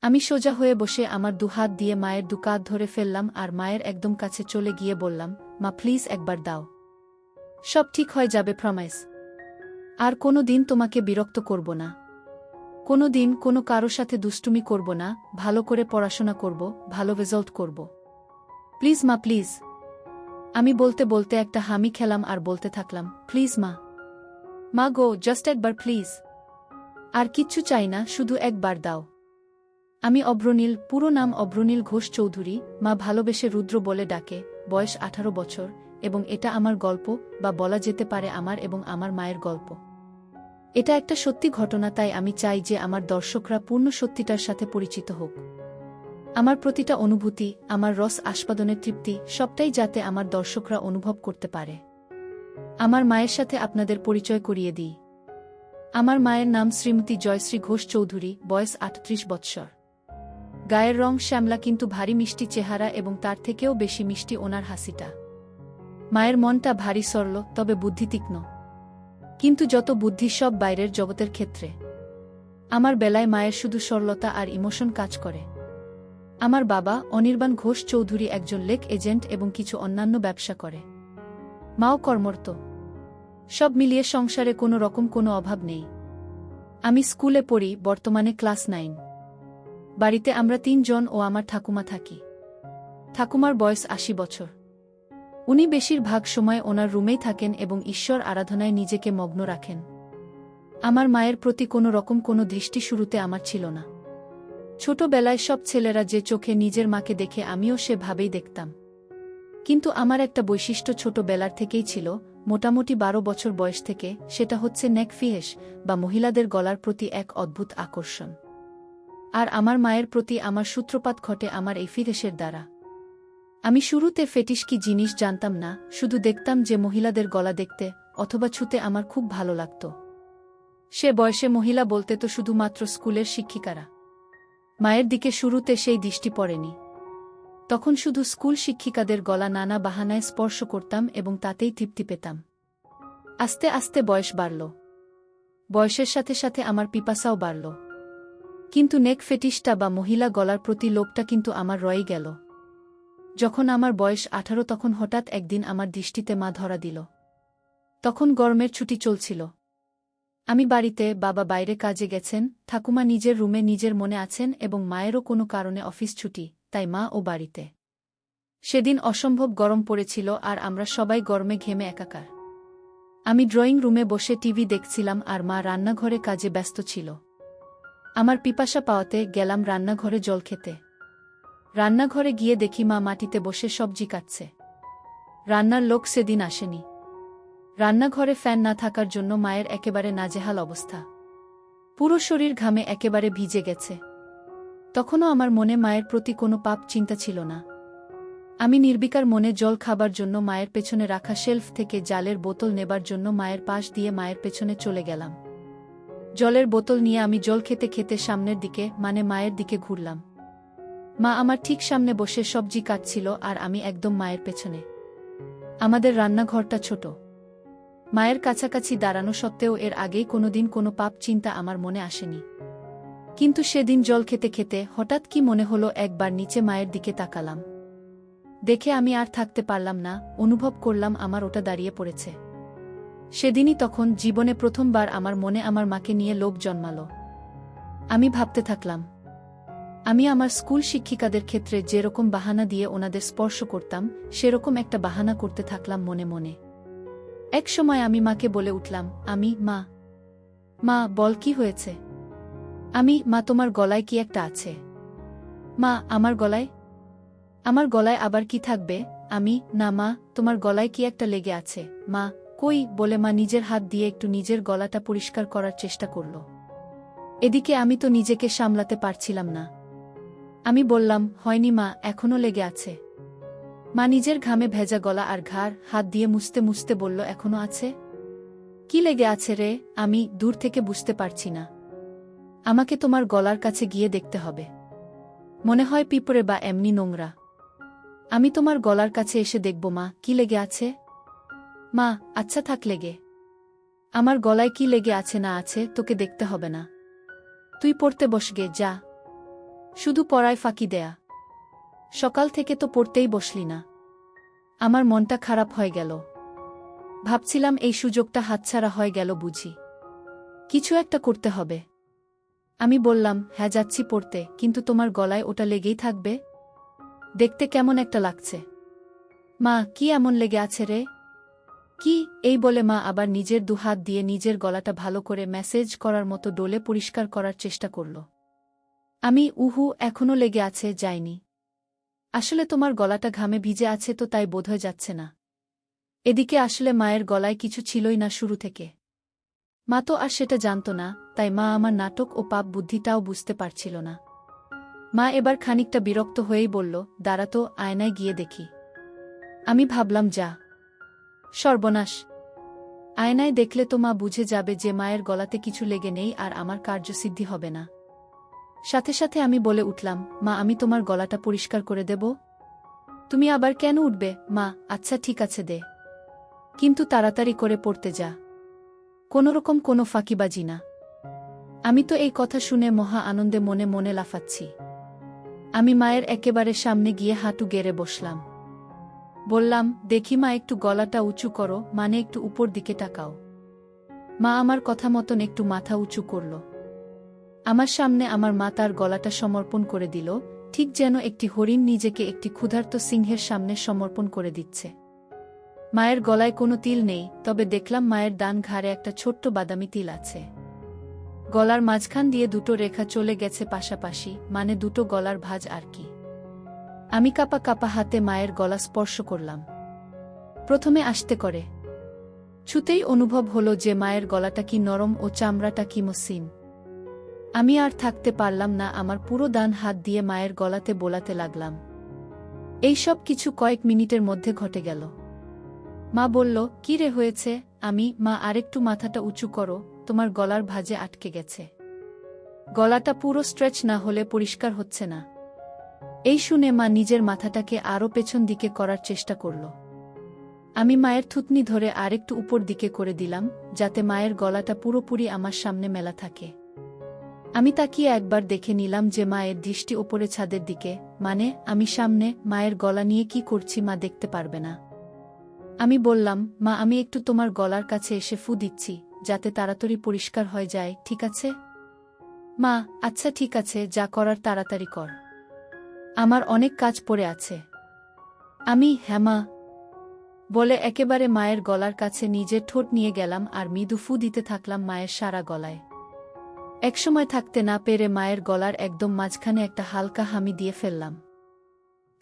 আমি সোজা হয়ে বসে আমার দুহাত দিয়ে মায়ের দুকাঁধ ধরে ফেললাম আর মায়ের একদম কাছে চলে গিয়ে বললাম, মা প্লিজ একবার দাও। সব ঠিক হয়ে যাবে, প্রমিস। আর কোনো দিন তোমাকে বিরক্ত করব না। কোনো দিন কোনো কারো সাথে দুষ্টুমি করব না, ভালো করে পড়াশোনা করব, ভালো রেজাল্ট করব। প্লিজ মা, প্লিজ। আমি বলতে বলতে একটা হামি খেলাম আর বলতে থাকলাম, প্লিজ মা। মা গো, জাস্ট একবার প্লিজ। আর কিচ্ছু চাই না, শুধু একবার দাও। আমি অভ্রনীল, পুরো নাম অভ্রনীল ঘোষ চৌধুরী, মা ভালোবেসে রুদ্র বলে ডাকে, বয়স 18 বছর, এবং এটা আমার গল্প, বা বলা যেতে পারে আমার এবং আমার মায়ের গল্প। এটা একটা সত্যি ঘটনা, তাই আমি চাই যে আমার দর্শকরা পূর্ণ সত্যিটার সাথে পরিচিত হোক। আমার প্রতিটা অনুভূতি, আমার রস আস্বাদনের তৃপ্তি, সবটাই যাতে আমার দর্শকরা অনুভব করতে পারে। আমার মায়ের সাথে আপনাদের পরিচয় করিয়ে দিই। আমার মায়ের নাম শ্রীমতী জয়শ্রী ঘোষ চৌধুরী, বয়স 38 বৎসর। গায়ের রং শ্যামলা, কিন্তু ভারী মিষ্টি চেহারা, এবং তার থেকেও বেশি মিষ্টি ওনার হাসিটা। মায়ের মনটা ভারী সরল, তবে বুদ্ধি তীক্ষ্ণ। কিন্তু যত বুদ্ধি সব বাইরের জগতের ক্ষেত্রে। আমার বেলায় মায়ের শুধু সরলতা আর ইমোশন কাজ করে। আমার বাবা অনির্বাণ ঘোষ চৌধুরী একজন লেক এজেন্ট এবং কিছু অন্যান্য ব্যবসা করে। মাও কর্মরত। সব মিলিয়ে সংসারে কোনো রকম কোনো অভাব নেই। আমি স্কুলে পড়ি, বর্তমানে ক্লাস 9। বাড়িতে আমরা 3 জন ও আমার ঠাকুমা থাকি। ঠাকুমার বয়স 80 বছর। উনি বেশিরভাগ সময় ওনার রুমেই থাকেন এবং ঈশ্বর আরাধনায় নিজেকে মগ্ন রাখেন। আমার মায়ের প্রতি কোনো রকম কোনো দৃষ্টি শুরুতে আমার ছিল না। ছোটবেলায় সব ছেলেরা যে চোখে নিজের মাকে দেখে, আমিও সেভাবেই দেখতাম। কিন্তু আমার একটা বৈশিষ্ট্য ছোটবেলার থেকেই ছিল, মোটামুটি 12 বছর বয়স থেকে, সেটা হচ্ছে নেক ফিহেস, বা মহিলাদের গলার প্রতি এক অদ্ভুত আকর্ষণ। আর আমার মায়ের প্রতি আমার সূত্রপাত ঘটে আমার এই ফিহেসের দ্বারা। আমি শুরুতে ফেটিশ কি জিনিস জানতাম না, শুধু দেখতাম যে মহিলাদের গলা দেখতে অথবা ছুতে আমার খুব ভালো লাগত। সে বয়সে মহিলা বলতে তো শুধুমাত্র স্কুলের শিক্ষিকারা। মায়ের দিকে শুরুতে সেই দৃষ্টি পড়েনি। তখন শুধু স্কুল শিক্ষিকাদের গলা নানা বাহানায় স্পর্শ করতাম এবং তাতেই তৃপ্তি পেতাম। আস্তে আস্তে বয়স বাড়ল। বয়সের সাথে সাথে আমার পিপাসাও বাড়ল। কিন্তু নেক ফেটিশটা বা মহিলা গলার প্রতি লোভটা কিন্তু আমার রয়ে গেল। যখন আমার বয়স 18, তখন হঠাৎ একদিন আমার দৃষ্টিতে মা ধরা দিল। তখন গরমের ছুটি চলছিল। আমি বাড়িতে, বাবা বাইরে কাজে গেছেন, ঠাকুমা নিজের রুমে নিজের মনে আছেন এবং মায়েরও কোনো কারণে অফিস ছুটি, তাই মা ও বাড়িতে। সেদিন অসম্ভব গরম পড়েছিল আর আমরা সবাই গরমে ঘেমে একাকার। আমি ড্রয়িং রুমে বসে টিভি দেখছিলাম আর মা রান্নাঘরে কাজে ব্যস্ত ছিল। আমার পিপাসা পাওয়াতে গেলাম রান্নাঘরে জল খেতে। রান্নাঘরে গিয়ে দেখি মা মাটিতে বসে সবজি কাটছে। রান্নার লোক সেদিন আসেনি। রান্নাঘরে ফ্যান না থাকার জন্য মায়ের একেবারে নাজেহাল অবস্থা। পুরো শরীর ঘামে একেবারে ভিজে গেছে। তখনও আমার মনে মায়ের প্রতি কোনো পাপ চিন্তা ছিল না। আমি নির্বিকার মনে জল খাবার জন্য মায়ের পেছনে রাখা শেলফ থেকে জালের বোতল নেবার জন্য মায়ের পাশ দিয়ে মায়ের পেছনে চলে গেলাম। জলের বোতল নিয়ে আমি জল খেতে খেতে সামনের দিকে, মানে মায়ের দিকে ঘুরলাম। মা আমার ঠিক সামনে বসে সবজি কাটছিল আর আমি একদম মায়ের পেছনে। আমাদের রান্নাঘরটা ছোট। মায়ের কাছাকাছি দাঁড়ানো সত্ত্বেও এর আগেই কোনোদিন কোনো পাপ চিন্তা আমার মনে আসেনি। কিন্তু সেদিন জল খেতে খেতে হঠাৎ কি মনে হলো, একবার নিচে মায়ের দিকে তাকালাম। দেখে আমি আর থাকতে পারলাম না, অনুভব করলাম আমার ওটা দাঁড়িয়ে পড়েছে। সেদিনই তখন জীবনে প্রথমবার আমার মনে আমার মাকে নিয়ে লোভ জন্মালো। আমি ভাবতে থাকলাম, আমি আমার স্কুল শিক্ষিকাদের ক্ষেত্রে যেরকম বাহানা দিয়ে ওনাদের স্পর্শ করতাম, সেরকম একটা বাহানা করতে থাকলাম মনে মনে। এক সময় আমি মাকে বলে উঠলাম, মা, মা বল কি হয়েছে? মা তোমার গলায় কি একটা আছে? মা আমার গলায়? আমার গলায় আবার কি থাকবে? না মা, তোমার গলায় কি একটা লেগে আছে। মা, কই, বলে মা নিজের হাত দিয়ে একটু নিজের গলাটা পরিষ্কার করার চেষ্টা করল। এদিকে আমি তো নিজেকে সামলাতে পারছিলাম না। আমি বললাম, হয়নি মা, এখনো লেগে আছে। মা নিজের ঘামে ভেজা গলা আর ঘাড় হাত দিয়ে মুছতে মুছতে বলল, এখনো আছে? কি লেগে আছে রে? আমি দূর থেকে বুঝতে পারছি না। আমাকে তোমার গলার কাছে গিয়ে দেখতে হবে। মনে হয় পিঁপড়ে বা এমনি নোংরা। আমি তোমার গলার কাছে এসে দেখব মা, কি লেগে আছে। মা, আচ্ছা থাক লেগে। আমার গলায় কি লেগে আছে না আছে তোকে দেখতে হবে না। তুই পড়তে বসগে, যা। শুধু পড়ায় ফাঁকি দেয়া। সকাল থেকে তো পড়তেই বসলি না। আমার মনটা খারাপ হয়ে গেল। ভাবছিলাম এই সুযোগটা হাতছাড়া হয়ে গেল বুঝি। কিছু একটা করতে হবে। আমি বললাম, হ্যাঁ যাচ্ছি পড়তে, কিন্তু তোমার গলায় ওটা লেগেই থাকবে? দেখতে কেমন একটা লাগছে। মা, কি এমন লেগে আছে রে? কি? এই বলে মা আবার নিজের দুহাত দিয়ে নিজের গলাটা ভালো করে ম্যাসেজ করার মতো ডোলে পরিষ্কার করার চেষ্টা করল। আমি, উহু, এখনো লেগে আছে, যায়নি। আসলে তোমার গলাটা ঘামে ভিজে আছে তো তাই বোধহয় যাচ্ছে না। এদিকে আসলে মায়ের গলায় কিছু ছিলই না শুরু থেকে। মা তো আর সেটা জানত না, তাই মা আমার নাটক ও পাপ বুদ্ধিটাও বুঝতে পারছিল না। মা এবার খানিকটা বিরক্ত হয়েই বলল, দাঁড়া তো, আয়নায় গিয়ে দেখি। আমি ভাবলাম, যা সর্বনাশ! আয়নায় দেখলে তো মা বুঝে যাবে যে মায়ের গলাতে কিছু লেগে নেই আর আমার কার্যসিদ্ধি হবে না। সাথে সাথে আমি বলে উঠলাম, মা, আমি তোমার গলাটা পরিষ্কার করে দেব। তুমি আবার কেন উঠবে? মা, আচ্ছা ঠিক আছে দে, কিন্তু তাড়াতাড়ি করে পড়তে যা। কোনোরকম কোনো ফাঁকিবাজি না। আমি তো এই কথা শুনে মহা আনন্দে মনে মনে লাফাচ্ছি। আমি মায়ের একেবারে সামনে গিয়ে হাঁটু গেড়ে বসলাম। বললাম, দেখি মা, একটু গলাটা উঁচু করো, মানে একটু উপর দিকে তাকাও। মা আমার কথা মতন একটু মাথা উঁচু করল। আমার সামনে আমার মা তার গলাটা সমর্পণ করে দিল, ঠিক যেন একটি হরিণ নিজেকে একটি ক্ষুধার্ত সিংহের সামনে সমর্পণ করে দিচ্ছে। মায়ের গলায় কোনো তিল নেই, তবে দেখলাম মায়ের ডান ঘাড়ে একটা ছোট্ট বাদামি তিল আছে। গলার মাঝখান দিয়ে দুটো রেখা চলে গেছে পাশাপাশি, মানে দুটো গলার ভাঁজ আর কি। আমি কাপা কাপা হাতে মায়ের গলা স্পর্শ করলাম। প্রথমে আস্তে করে। ছুতেই অনুভব হলো যে মায়ের গলাটা কি নরম ও চামড়াটা কি মসৃণ। আমি আর থাকতে পারলাম না, আমার পুরো ডান হাত দিয়ে মায়ের গলাতে বোলাতে লাগলাম। এই সব কিছু কয়েক মিনিটের মধ্যে ঘটে গেল। মা বলল, কি রে হয়েছে? আমি, মা, আরেকটু মাথাটা উঁচু করো, তোমার গলার ভাঁজে আটকে গেছে। গলাটা পুরো স্ট্রেচ না হলে পরিষ্কার হচ্ছে না। এই শুনে মা নিজের মাথাটাকে আরও পেছন দিকে করার চেষ্টা করল। আমি মায়ের থুতনি ধরে আরেকটু উপর দিকে করে দিলাম, যাতে মায়ের গলাটা পুরোপুরি আমার সামনে মেলা থাকে। আমি তাকিয়ে একবার দেখে নিলাম যে মায়ের দৃষ্টি ওপরে ছাদের দিকে, মানে আমি সামনে। মায়ের গলা নিয়ে কি করছি মা দেখতে পারবে না। আমি বললাম, মা, আমি একটু তোমার গলার কাছে এসে ফু দিচ্ছি, যাতে তাড়াতাড়ি পরিষ্কার হয়ে যায়, ঠিক আছে? মা, আচ্ছা ঠিক আছে, যা করার তাড়াতাড়ি কর, আমার অনেক কাজ পড়ে আছে। আমি, হ্যাঁ মা, বলে একেবারে মায়ের গলার কাছে নিজের ঠোঁট নিয়ে গেলাম আর মৃদু ফু দিতে থাকলাম মায়ের সারা গলায়। একসময় থাকতে না পেরে মায়ের গলার একদম মাঝখানে একটা হালকা হামি দিয়ে ফেললাম।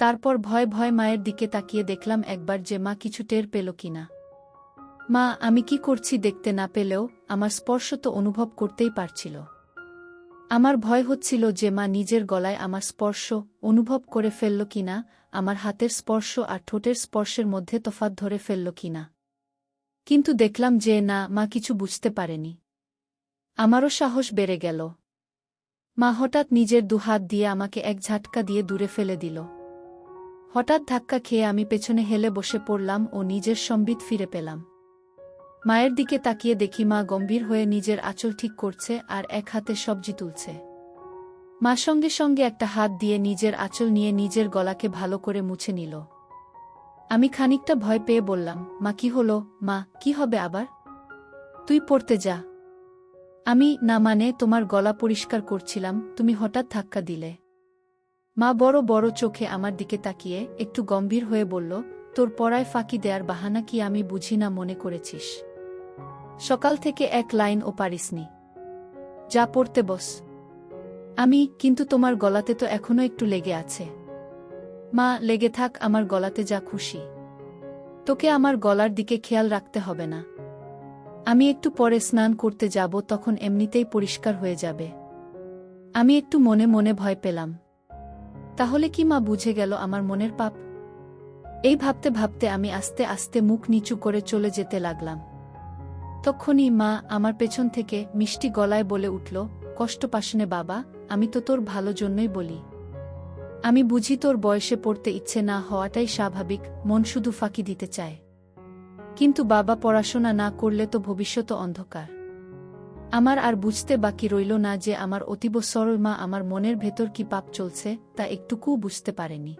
তারপর ভয় ভয় মায়ের দিকে তাকিয়ে দেখলাম একবার যে মা কিছু টের পেল কিনা। মা আমি কি করছি দেখতে না পেলেও আমার স্পর্শ তো অনুভব করতেই পারছিল। আমার ভয় হচ্ছিল যে মা নিজের গলায় আমার স্পর্শ অনুভব করে ফেলল কিনা, আমার হাতের স্পর্শ আর ঠোঁটের স্পর্শের মধ্যে তফাৎ ধরে ফেলল কিনা। কিন্তু দেখলাম যে না, মা কিছু বুঝতে পারেনি। আমারও সাহস বেড়ে গেল। মা হঠাৎ নিজের দুহাত দিয়ে আমাকে এক ঝাটকা দিয়ে দূরে ফেলে দিল। হঠাৎ ধাক্কা খেয়ে আমি পেছনে হেলে বসে পড়লাম ও নিজের সম্বিত ফিরে পেলাম। মায়ের দিকে তাকিয়ে দেখি মা গম্ভীর হয়ে নিজের আঁচল ঠিক করছে আর এক হাতে সবজি তুলছে। মা সঙ্গে সঙ্গে একটা হাত দিয়ে নিজের আঁচল নিয়ে নিজের গলাকে ভালো করে মুছে নিল। আমি খানিকটা ভয় পেয়ে বললাম, মা কি হলো? মা, কি হবে আবার? তুই পড়তে যা। আমি, না মানে তোমার গলা পরিষ্কার করছিলাম, তুমি হঠাৎ ধাক্কা দিলে। মা বড় বড় চোখে আমার দিকে তাকিয়ে একটু গম্ভীর হয়ে বলল, তোর পড়ায় ফাঁকি দেয়ার বাহানা কি আমি বুঝি না মনে করেছিস? সকাল থেকে এক লাইনও পারিসনি, যা পড়তে বস। আমি, কিন্তু তোমার গলাতে তো এখনো একটু লেগে আছে। মা, লেগে থাক আমার গলাতে, যা খুশি। তোকে আমার গলার দিকে খেয়াল রাখতে হবে না। আমি একটু পরে স্নান করতে যাব, তখন এমনিতেই পরিষ্কার হয়ে যাবে। আমি একটু মনে মনে ভয় পেলাম। তাহলে কি মা বুঝে গেল আমার মনের পাপ? এই ভাবতে ভাবতে আমি আস্তে আস্তে মুখ নিচু করে চলে যেতে লাগলাম। তখনই মা আমার পেছন থেকে মিষ্টি গলায় বলে উঠল, কষ্ট পাস নে বাবা, আমি তো তোর ভালো জন্যই বলি। আমি বুঝি তোর বয়সে পড়তে ইচ্ছে না হওয়াটাই স্বাভাবিক, মন শুধু ফাঁকি দিতে চায়। কিন্তু বাবা, পড়াশোনা না করলে তো ভবিষ্যৎ অন্ধকার। আমার আর বুঝতে বাকি রইল না যে আমার অতীব সরল মা আমার মনের ভেতর কি পাপ চলছে তা একটুকুও বুঝতে পারেনি।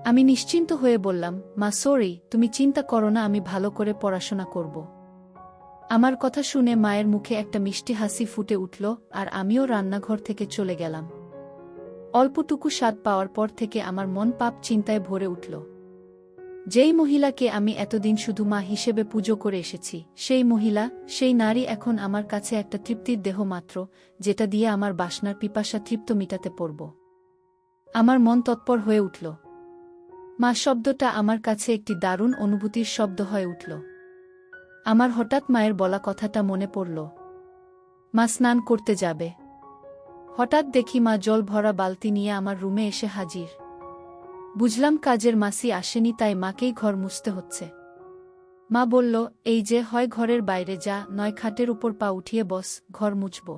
আমি নিশ্চিন্ত হয়ে বললাম, মা সরি, তুমি চিন্তা করো না, আমি ভালো করে পড়াশোনা করব। আমার কথা শুনে মায়ের মুখে একটা মিষ্টি হাসি ফুটে উঠল আর আমিও রান্নাঘর থেকে চলে গেলাম। অল্পটুকু স্বাদ পাওয়ার পর থেকে আমার মন পাপ চিন্তায় ভরে উঠল। যেই মহিলাকে আমি এতদিন শুধু মা হিসেবে পুজো করে এসেছি, সেই মহিলা, সেই নারী এখন আমার কাছে একটা তৃপ্তির দেহ মাত্র, যেটা দিয়ে আমার বাসনার পিপাসা তৃপ্ত মিটাতে পারব। আমার মন তৎপর হয়ে উঠল। মা শব্দটা আমার কাছে একটি দারুণ অনুভূতির শব্দ হয়ে উঠল। আমার হঠাৎ মায়ের বলা কথাটা মনে পড়ল। মা স্নান করতে যাবে। হঠাৎ দেখি মা জল ভরা বালতি নিয়ে আমার রুমে এসে হাজির। বুঝলাম কাজের মাসি আসেনি, তাই মাকেই ঘর মুছতে হচ্ছে। মা বলল, এই যে, হয় ঘরের বাইরে যা, নয় খাটের উপর পা উঠিয়ে বস, ঘর মুছব।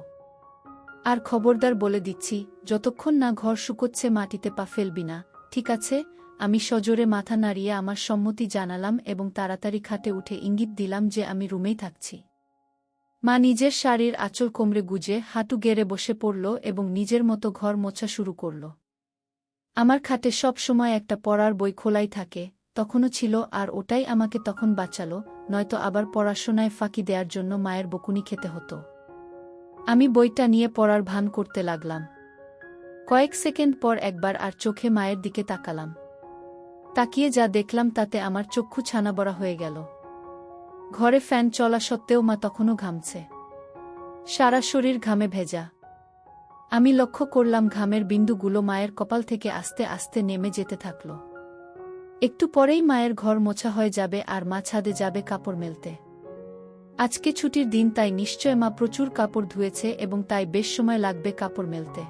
আর খবরদার বলে দিচ্ছি, যতক্ষণ না ঘর শুকোচ্ছে মাটিতে পা ফেলবি না, ঠিক আছে? আমি সজোরে মাথা নাড়িয়ে আমার সম্মতি জানালাম এবং তাড়াতাড়ি খাটে উঠে ইঙ্গিত দিলাম যে আমি রুমেই থাকছি। মা নিজের শাড়ির আঁচল কোমরে গুজে হাঁটু গেড়ে বসে পড়ল এবং নিজের মতো ঘর মোছা শুরু করল। আমার খাটে সব সময় একটা পড়ার বই খোলাই থাকে, তখনও ছিল, আর ওটাই আমাকে তখন বাঁচালো, নয়তো আবার পড়াশোনায় ফাঁকি দেওয়ার জন্য মায়ের বকুনি খেতে হতো। আমি বইটা নিয়ে পড়ার ভান করতে লাগলাম। কয়েক সেকেন্ড পর একবার আর চোখে মায়ের দিকে তাকালাম। তাকিয়ে যা দেখলাম তাতে আমার চক্ষু ছানাবড়া হয়ে গেল। ঘরে ফ্যান চলা সত্ত্বেও মা তখনও ঘামছে। সারা শরীর ঘামে ভেজা। আমি লক্ষ্য করলাম ঘামের বিন্দুগুলো মায়ের কপাল থেকে আস্তে আস্তে নেমে যেতে থাকল। একটু পরেই মায়ের ঘর মোছা হয়ে যাবে আর মা ছাদে যাবে কাপড় মেলতে। আজকে ছুটির দিন, তাই নিশ্চয় মা প্রচুর কাপড় ধুয়েছে এবং তাই বেশ সময় লাগবে কাপড় মেলতে।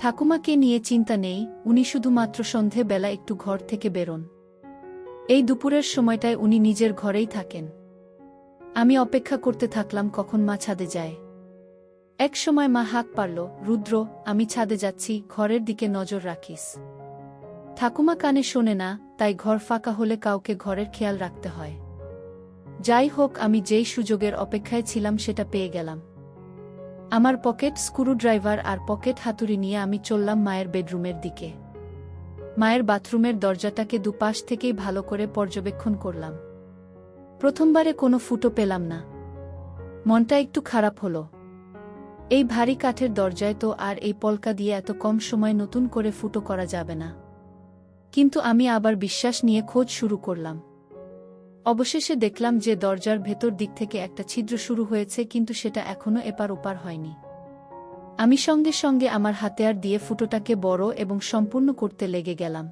ঠাকুমাকে নিয়ে চিন্তা নেই, উনি শুধুমাত্র সন্ধে বেলা একটু ঘর থেকে বেরোন। এই দুপুরের সময়টায় উনি নিজের ঘরেই থাকেন। আমি অপেক্ষা করতে থাকলাম কখন মা ছাদে যায়। এক সময় মা হাঁক পারল, রুদ্র, আমি ছাদে যাচ্ছি, ঘরের দিকে নজর রাখিস। ঠাকুমা কানে শোনে না, তাই ঘর ফাঁকা হলে কাউকে ঘরের খেয়াল রাখতে হয়। যাই হোক, আমি যেই সুযোগের অপেক্ষায় ছিলাম সেটা পেয়ে গেলাম। আমার পকেট স্ক্রুড্রাইভার আর পকেট হাতুড়ি নিয়ে আমি চললাম মায়ের বেডরুমের দিকে। মায়ের বাথরুমের দরজাটাকে দুপাশ থেকেই ভালো করে পর্যবেক্ষণ করলাম। প্রথমবারে কোনো ফুটো পেলাম না। মনটা একটু খারাপ হলো। এই ভারী কাঠের দরজায় তো আর এই পলকা দিয়ে এত কম সময় নতুন করে ফুটো করা যাবে না। কিন্তু আমি আবার বিশ্বাস নিয়ে খোঁজ শুরু করলাম। অবশেষে দেখলাম যে দরজার ভেতর দিক থেকে একটা ছিদ্র শুরু হয়েছে, কিন্তু সেটা এখনো এপার ওপার হয়নি। আমি সঙ্গে সঙ্গে আমার হাতিয়ার দিয়ে ফুটোটাকে বড় এবং সম্পূর্ণ করতে লেগে গেলাম।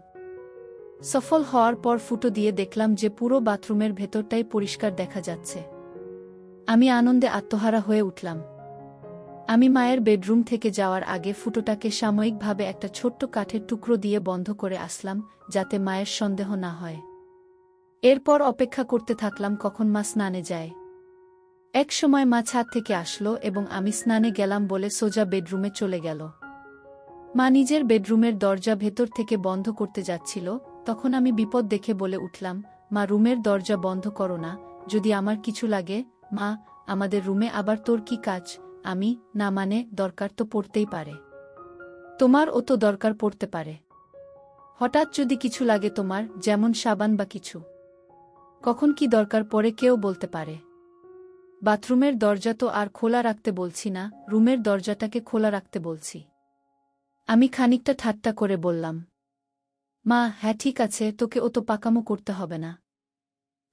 সফল হওয়ার পর ফুটো দিয়ে দেখলাম যে পুরো বাথরুমের ভেতরটাই পরিষ্কার দেখা যাচ্ছে। আমি আনন্দে আত্মহারা হয়ে উঠলাম। আমি মায়ের বেডরুম থেকে যাওয়ার আগে ফুটোটাকে সাময়িকভাবে একটা ছোট্ট কাঠের টুকরো দিয়ে বন্ধ করে আসলাম, যাতে মায়ের সন্দেহ না হয়। এরপর অপেক্ষা করতে থাকলাম কখন মা স্নানে যায়। এক সময় মা ছাদ থেকে আসলো এবং আমি স্নানে গেলাম বলে সোজা বেডরুমে চলে গেল। মা নিজের বেডরুমের দরজা ভেতর থেকে বন্ধ করতে যাচ্ছিল, তখন আমি বিপদ দেখে বলে উঠলাম, মা, রুমের দরজা বন্ধ করো না, যদি আমার কিছু লাগে। মা, আমাদের রুমে আবার তোর কি কাজ? আমি, না মানে, দরকার তো পড়তেই পারে। তোমারও তো দরকার পড়তে পারে। হঠাৎ যদি কিছু লাগে তোমার, যেমন সাবান বা কিছু। কখন কি দরকার পড়ে কেউ বলতে পারে। বাথরুমের দরজা তো আর খোলা রাখতে বলছি না, রুমের দরজাটাকে খোলা রাখতে বলছি। আমি খানিকটা ঠাট্টা করে বললাম। মা, হ্যাঁ ঠিক আছে, তোকে ও তো পাকামো করতে হবে না।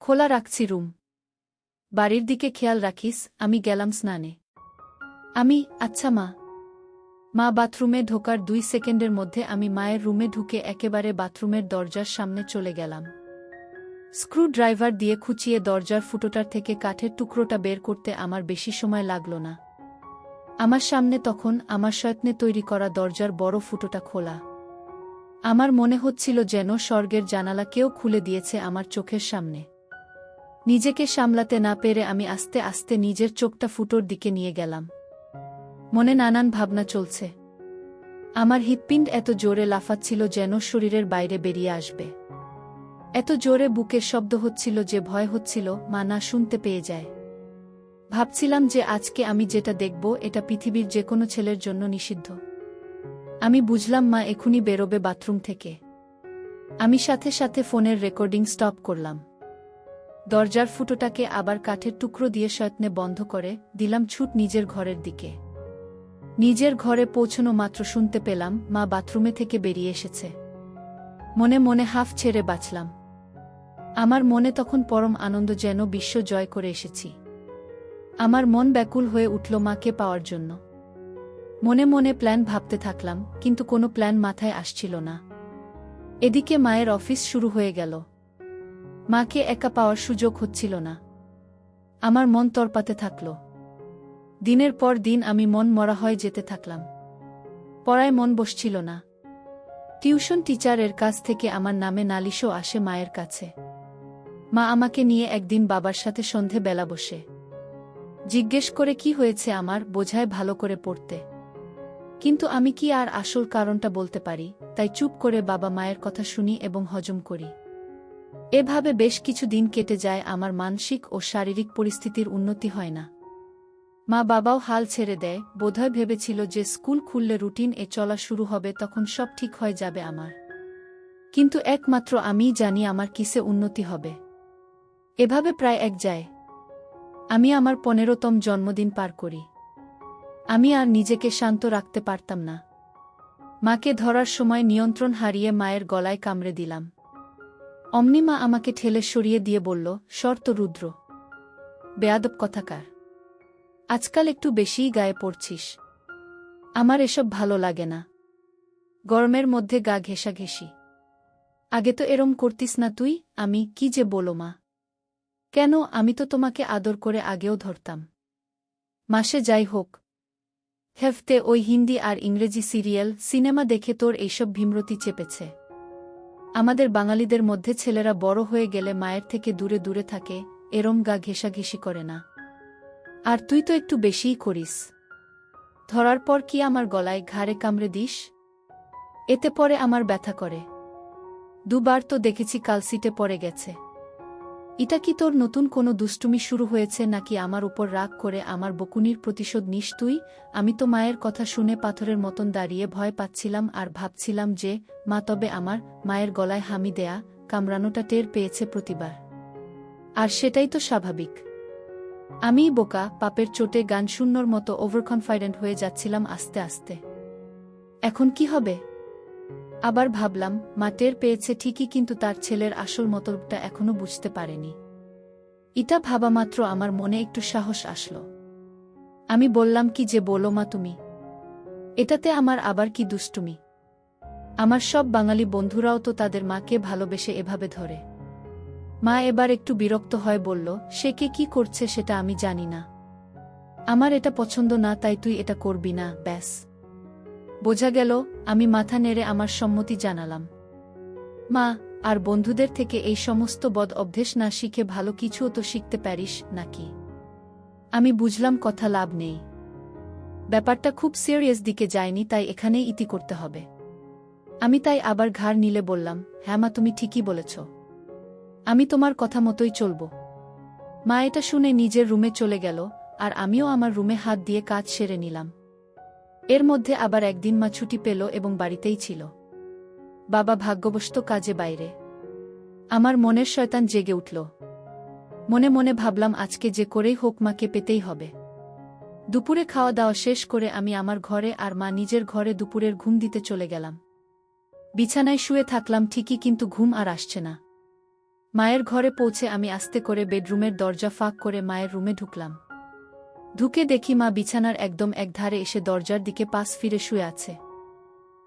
খোলা রাখছি রুম। বাড়ির দিকে খেয়াল রাখিস। আমি গেলাম স্নানে। আচ্ছা মা। মা বাথরুমে ঢোকার 2 সেকেন্ডের মধ্যে আমি মায়ের রুমে ঢুকে একেবারে বাথরুমের দরজার সামনে চলে গেলাম। স্ক্রুড্রাইভার দিয়ে খুঁচিয়ে দরজার ফুটোটার থেকে কাঠের টুকরোটা বের করতে আমার বেশি সময় লাগল না। আমার সামনে তখন আমার যত্নে তৈরি করা দরজার বড় ফুটোটা খোলা। আমার মনে হচ্ছিল যেন স্বর্গের জানালা কেউ খুলে দিয়েছে আমার চোখের সামনে। নিজেকে সামলাতে না পেরে আমি আস্তে আস্তে নিজের চোখটা ফুটোর দিকে নিয়ে গেলাম। মনে নানান ভাবনা চলছে। আমার হৃৎপিণ্ড এত জোরে লাফাচ্ছিল যেন শরীরের বাইরে বেরিয়ে আসবে। এত জোরে বুকের শব্দ হচ্ছিল যে ভয় হচ্ছিল মা না শুনতে পেয়ে যায়। ভাবছিলাম যে আজকে আমি যেটা দেখব এটা পৃথিবীর যে কোনো ছেলের জন্য নিষিদ্ধ। আমি বুঝলাম মা এখুনি বেরোবে বাথরুম থেকে। আমি সাথে সাথে ফোনের রেকর্ডিং স্টপ করলাম। দরজার ফুটোটাকে আবার কাঠের টুকরো দিয়ে সয়ত্নে বন্ধ করে দিলাম ছুট নিজের ঘরের দিকে। নিজের ঘরে পৌঁছনো মাত্র শুনতে পেলাম মা বাথরুমে থেকে বেরিয়ে এসেছে। মনে মনে হাফ ছেড়ে বাঁচলাম। আমার মনে তখন পরম আনন্দ, যেন বিশ্ব জয় করে এসেছি। আমার মন ব্যাকুল হয়ে উঠল মাকে পাওয়ার জন্য। মনে মনে প্ল্যান ভাবতে থাকলাম, কিন্তু কোনো প্ল্যান মাথায় আসছিল না। এদিকে মায়ের অফিস শুরু হয়ে গেল। মাকে একা পাওয়ার সুযোগ হচ্ছিল না। আমার মন তরপাতে থাকল। দিনের পর দিন আমি মন মরা হয়ে যেতে থাকলাম। পড়ায় মন বসছিল না। টিউশন টিচারের কাছ থেকে আমার নামে নালিশও আসে মায়ের কাছে। মা আমাকে নিয়ে একদিন বাবার সাথে সন্ধে বেলা বসে জিজ্ঞেস করে কি হয়েছে আমার, বোঝায় ভালো করে পড়তে। কিন্তু আমি কি আর আসল কারণটা বলতে পারি, তাই চুপ করে বাবা মায়ের কথা শুনি এবং হজম করি। এভাবে বেশ কিছু দিন কেটে যায়, আমার মানসিক ও শারীরিক পরিস্থিতির উন্নতি হয় না। মা বাবাও হাল ছেড়ে দেয়, বোধহয় ভেবেছিল যে স্কুল খুললে রুটিন এ চলা শুরু হবে, তখন সব ঠিক হয়ে যাবে আমার। কিন্তু একমাত্র আমিই জানি আমার কিসে উন্নতি হবে। এভাবে প্রায় এক যায়। আমি আমার 15তম জন্মদিন পার করি। আমি আর নিজেকে শান্ত রাখতে পারতাম না। মাকে ধরার সময় নিয়ন্ত্রণ হারিয়ে মায়ের গলায় কামড়ে দিলাম। অমনি মা আমাকে ঠেলে সরিয়ে দিয়ে বলল, শর্ত রুদ্র, বেয়াদব কথাকার, আজকাল একটু বেশিই গায়ে পড়ছিস। আমার এসব ভালো লাগে না। গরমের মধ্যে গা ঘেঁষাঘেঁষি। আগে তো এরম করতিস না তুই। আমি কি যে বলো মা। কেন, আমি তো তোমাকে আদর করে আগেও ধরতাম। মাসে যাই হোক, হেফতে ওই হিন্দি আর ইংরেজি সিরিয়াল সিনেমা দেখে তোর এইসব ভীমরতি চেপেছে। আমাদের বাঙালিদের মধ্যে ছেলেরা বড় হয়ে গেলে মায়ের থেকে দূরে দূরে থাকে, এরম গা ঘেঁষাঘেঁষি করে না। আর তুই তো একটু বেশিই করিস। ধরার পর কি আমার গলায় ঘাড়ে কামড়ে দিস? এতে পরে আমার ব্যথা করে। দুবার তো দেখেছি কালসিটে পড়ে গেছে। এটা কি তোর নতুন কোনো দুষ্টুমি শুরু হয়েছে, নাকি আমার উপর রাগ করে আমার বকুনির প্রতিশোধ নিস তুই? আমি তো মায়ের কথা শুনে পাথরের মতন দাঁড়িয়ে ভয় পাচ্ছিলাম আর ভাবছিলাম যে মা তবে আমার মায়ের গলায় হামি দেয়া কামড়ানোটা টের পেয়েছে প্রতিবার। আর সেটাই তো স্বাভাবিক। আমিই বোকা, পাপের চোটে গান শূন্যর মতো ওভারকনফিডেন্ট হয়ে যাচ্ছিলাম আস্তে আস্তে। এখন কি হবে? আবার ভাবলাম মা টের পেয়েছে ঠিকই, কিন্তু তার ছেলের আসল মতলবটা এখনো বুঝতে পারেনি। এটা ভাবা মাত্র আমার মনে একটু সাহস আসলো। আমি বললাম, কি যে বলো মা তুমি। এটাতে আমার আবার কি দুষ্টুমি? আমার সব বাঙালি বন্ধুরাও তো তাদের মাকে ভালোবেসে এভাবে ধরে। মা এবার একটু বিরক্ত হয়, বলল, সে কে কি করছে সেটা আমি জানি না। আমার এটা পছন্দ না, তাই তুই এটা করবি না, ব্যাস। বোঝা গেল। আমি মাথা নেড়ে আমার সম্মতি জানালাম। মা, আর বন্ধুদের থেকে এই সমস্ত বদ অভ্যেস না শিখে ভালো কিছুও তো শিখতে পারিস নাকি? আমি বুঝলাম কথা লাভ নেই। ব্যাপারটা খুব সিরিয়াস দিকে যায়নি, তাই এখানেই ইতি করতে হবে। আমি তাই আবার ঘাড় নিলে বললাম, হ্যাঁ মা, তুমি ঠিকই বলেছ। আমি তোমার কথা মতোই চলব। মা এটা শুনে নিজের রুমে চলে গেল, আর আমিও আমার রুমে হাত দিয়ে কাজ সেরে নিলাম। এর মধ্যে আবার একদিন মা ছুটি পেল এবং বাড়িতেই ছিল। বাবা ভাগ্যবশত কাজে বাইরে। আমার মনের শয়তান জেগে উঠল। মনে মনে ভাবলাম, আজকে যে করেই হোক মাকে পেতেই হবে। দুপুরে খাওয়া দাওয়া শেষ করে আমি আমার ঘরে আর মা নিজের ঘরে দুপুরের ঘুম দিতে চলে গেলাম। বিছানায় শুয়ে থাকলাম ঠিকই, কিন্তু ঘুম আর আসছে না। মায়ের ঘরে পৌঁছে আমি আস্তে করে বেডরুমের দরজা ফাঁক করে মায়ের রুমে ঢুকলাম। ঢুকে দেখি মা বিছানার একদম একধারে এসে দরজার দিকে পাশ ফিরে শুয়ে আছে।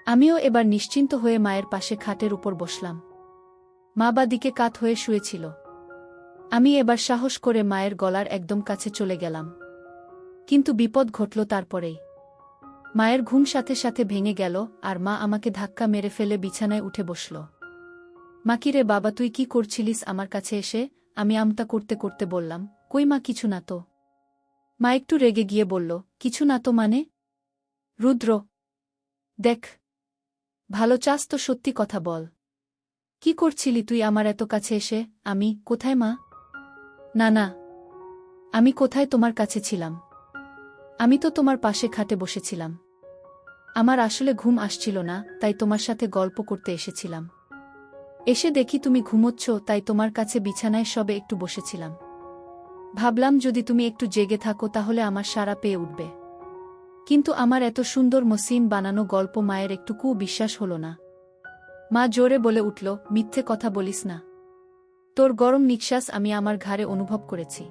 আমিও এবার নিশ্চিন্ত হয়ে মায়ের পাশে খাটের উপর বসলাম। মা বা দিকে কাত হয়ে শুয়েছিল। আমি এবার সাহস করে মায়ের গলার একদম কাছে চলে গেলাম। কিন্তু বিপদ ঘটল তারপরেই। মায়ের ঘুম সাথে সাথে ভেঙে গেল, আর মা আমাকে ধাক্কা মেরে ফেলে বিছানায় উঠে বসল। মা, কি রে বাবা, তুই কি করছিলিস আমার কাছে এসে? আমি আমতা করতে করতে বললাম, কই মা, কিছু না তো। মা একটু রেগে গিয়ে বলল, কিছু না তো মানে? রুদ্র, দেখ, ভালো চাস তো সত্যি কথা বল। কি করছিলি তুই আমার এত কাছে এসে? আমি কোথায় মা? না না, আমি কোথায় তোমার কাছে ছিলাম? আমি তো তোমার পাশে খাটে বসেছিলাম। আমার আসলে ঘুম আসছিল না, তাই তোমার সাথে গল্প করতে এসেছিলাম। এসে দেখি তুমি ঘুমোচ্ছ, তাই তোমার কাছে বিছানায় সবে একটু বসেছিলাম। ভাবলাম যদি তুমি একটু জেগে থাকো তাহলে আমার সাড়া পেয়ে উঠবে। কিন্তু আমার এত সুন্দর মসৃণ বানানো গল্প মায়ের একটুকু বিশ্বাস হল না। মা জোরে বলে উঠল, মিথ্যে কথা বলিস না। তোর গরম নিঃশ্বাস আমি আমার ঘাড়ে অনুভব করেছি।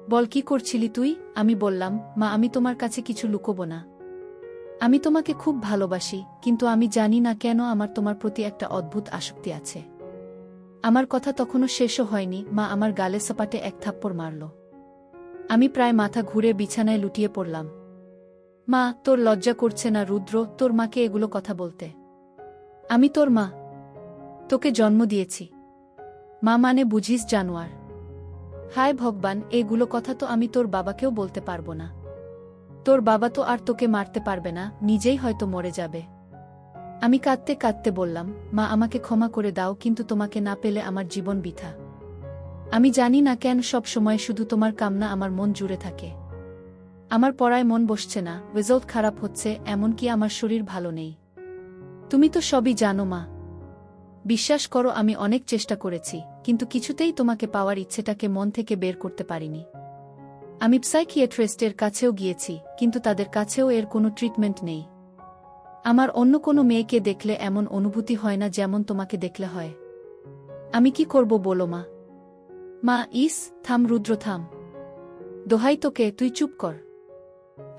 বল, কি করছিলি তুই? আমি বললাম, মা, আমি তোমার কাছে কিছু লুকোবো না। আমি তোমাকে খুব ভালোবাসি, কিন্তু আমি জানি না কেন আমার তোমার প্রতি একটা অদ্ভুত আসক্তি আছে। আমার কথা তখনও শেষও হয়নি, মা আমার গালে সপাটে এক থাপ্পড় মারল। আমি প্রায় মাথা ঘুরে বিছানায় লুটিয়ে পড়লাম। মা, তোর লজ্জা করছে না রুদ্র, তোর মাকে এগুলো কথা বলতে? আমি তোর মা, তোকে জন্ম দিয়েছি। মা মানে বুঝিস জানোয়ার? হায় ভগবান, এগুলো কথা তো আমি তোর বাবাকেও বলতে পারবো না। তোর বাবা তো আর তোকে মারতে পারবে না, নিজেই হয়তো মরে যাবে। আমি কাঁদতে কাঁদতে বললাম, মা, আমাকে ক্ষমা করে দাও, কিন্তু তোমাকে না পেলে আমার জীবন বৃথা। আমি জানি না কেন সব সময় শুধু তোমার কামনা আমার মন জুড়ে থাকে। আমার পড়ায় মন বসছে না, রেজাল্ট খারাপ হচ্ছে, এমনকি আমার শরীর ভালো নেই। তুমি তো সবই জানো মা। বিশ্বাস করো, আমি অনেক চেষ্টা করেছি, কিন্তু কিছুতেই তোমাকে পাওয়ার ইচ্ছেটাকে মন থেকে বের করতে পারিনি। আমি সাইকিয়াট্রিস্টের কাছেও গিয়েছি, কিন্তু তাদের কাছেও এর কোনো ট্রিটমেন্ট নেই। আমার অন্য কোনো মেয়েকে দেখলে এমন অনুভূতি হয় না যেমন তোমাকে দেখলে হয়। আমি কি করব বলো মা? মা, থাম রুদ্র, থাম। দোহাই তোকে, তুই চুপ কর।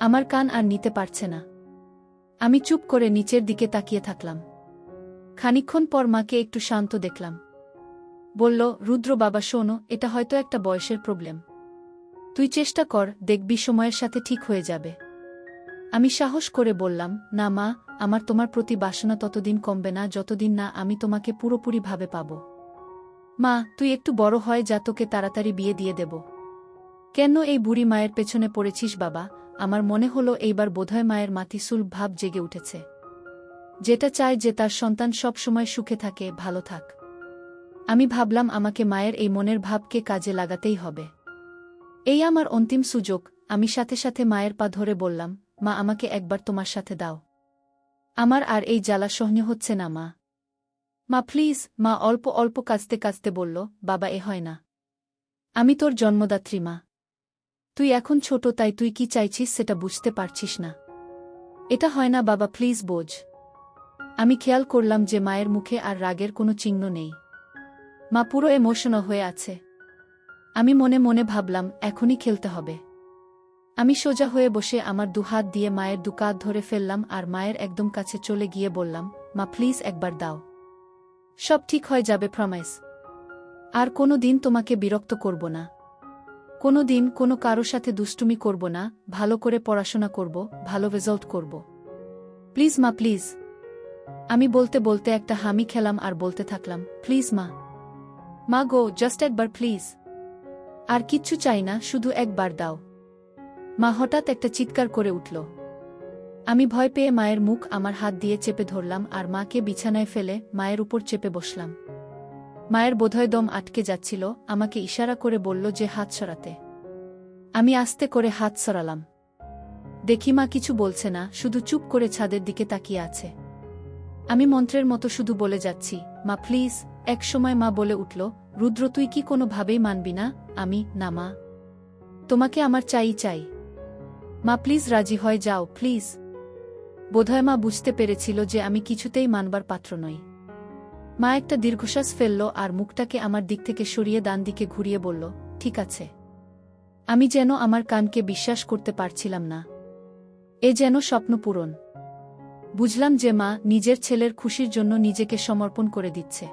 আমার কান আর নিতে পারছে না। আমি চুপ করে নিচের দিকে তাকিয়ে থাকলাম। খানিকক্ষণ পর মাকে একটু শান্ত দেখলাম। বলল, রুদ্র বাবা, শোনো, এটা হয়তো একটা বয়সের প্রবলেম। তুই চেষ্টা কর, দেখবি সময়ের সাথে ঠিক হয়ে যাবে। আমি সাহস করে বললাম, না মা, আমার তোমার প্রতি বাসনা ততদিন কমবে না যতদিন না আমি তোমাকে পুরোপুরিভাবে পাব। মা, তুই একটু বড় হয় যা, তোকে তাড়াতাড়ি বিয়ে দিয়ে দেব। কেন এই বুড়ি মায়ের পেছনে পড়েছিস বাবা? আমার মনে হলো এইবার বোধহয় মায়ের মাতিসুল ভাব জেগে উঠেছে। যেটা চায় যে তার সন্তান সব সময় সুখে থাকে, ভালো থাক। আমি ভাবলাম আমাকে মায়ের এই মনের ভাবকে কাজে লাগাতেই হবে। এই আমার অন্তিম সুযোগ। আমি সাথে সাথে মায়ের পা ধরে বললাম, মা, আমাকে একবার তোমার সাথে দাও। আমার আর এই জ্বালা সহ্য হচ্ছে না মা। মা প্লিজ। মা অল্প অল্প কাঁদতে কাঁদতে বলল, বাবা, এ হয় না। আমি তোর জন্মদাত্রী মা। তুই এখন ছোট, তাই তুই কি চাইছিস সেটা বুঝতে পারছিস না। এটা হয় না বাবা, প্লিজ বোঝ। আমি খেয়াল করলাম যে মায়ের মুখে আর রাগের কোনো চিহ্ন নেই। মা পুরো ইমোশনাল হয়ে আছে। আমি মনে মনে ভাবলাম, এখনই খেলতে হবে। আমি সোজা হয়ে বসে আমার দুহাত দিয়ে মায়ের দুকাত ধরে ফেললাম আর মায়ের একদম কাছে চলে গিয়ে বললাম, মা প্লিজ একবার দাও। সব ঠিক হয়ে যাবে, প্রমিস। আর কোনো দিন তোমাকে বিরক্ত করব না। কোনো দিন কোনো কারো সাথে দুষ্টুমি করব না, ভালো করে পড়াশোনা করব, ভালো রেজাল্ট করব। প্লিজ মা, প্লিজ। আমি বলতে বলতে একটা হামি খেলাম আর বলতে থাকলাম, প্লিজ মা। মা গো, জাস্ট একবার প্লিজ। আর কিচ্ছু চাই না, শুধু একবার দাও। মা হঠাৎ একটা চিৎকার করে উঠল। আমি ভয় পেয়ে মায়ের মুখ আমার হাত দিয়ে চেপে ধরলাম আর মাকে বিছানায় ফেলে মায়ের উপর চেপে বসলাম। মায়ের বোধহয় দম আটকে যাচ্ছিল, আমাকে ইশারা করে বলল যে হাত সরাতে। আমি আস্তে করে হাত সরালাম। দেখি মা কিছু বলছে না, শুধু চুপ করে ছাদের দিকে তাকিয়ে আছে। আমি মন্ত্রের মতো শুধু বলে যাচ্ছি, মা প্লিজ। এক সময় মা বলে উঠল, রুদ্র, তুই কি কোনোভাবেই মানবি না? আমি, না মা, তোমাকে আমার চাই চাই। মা প্লিজ রাজি হয়ে যাও, প্লিজ। বোধহয় মা বুঝতে পেরেছিল যে আমি কিছুতেই মানবার পাত্র নই। মা একটা দীর্ঘশ্বাস ফেলল আর মুখটাকে আমার দিক থেকে সরিয়ে ডান দিকে ঘুরিয়ে বলল, ঠিক আছে। আমি যেন আমার কানকে বিশ্বাস করতে পারছিলাম না। এ যেন স্বপ্ন পূরণ। বুঝলাম যে মা নিজের ছেলের খুশির জন্য নিজেকে সমর্পণ করে দিচ্ছে।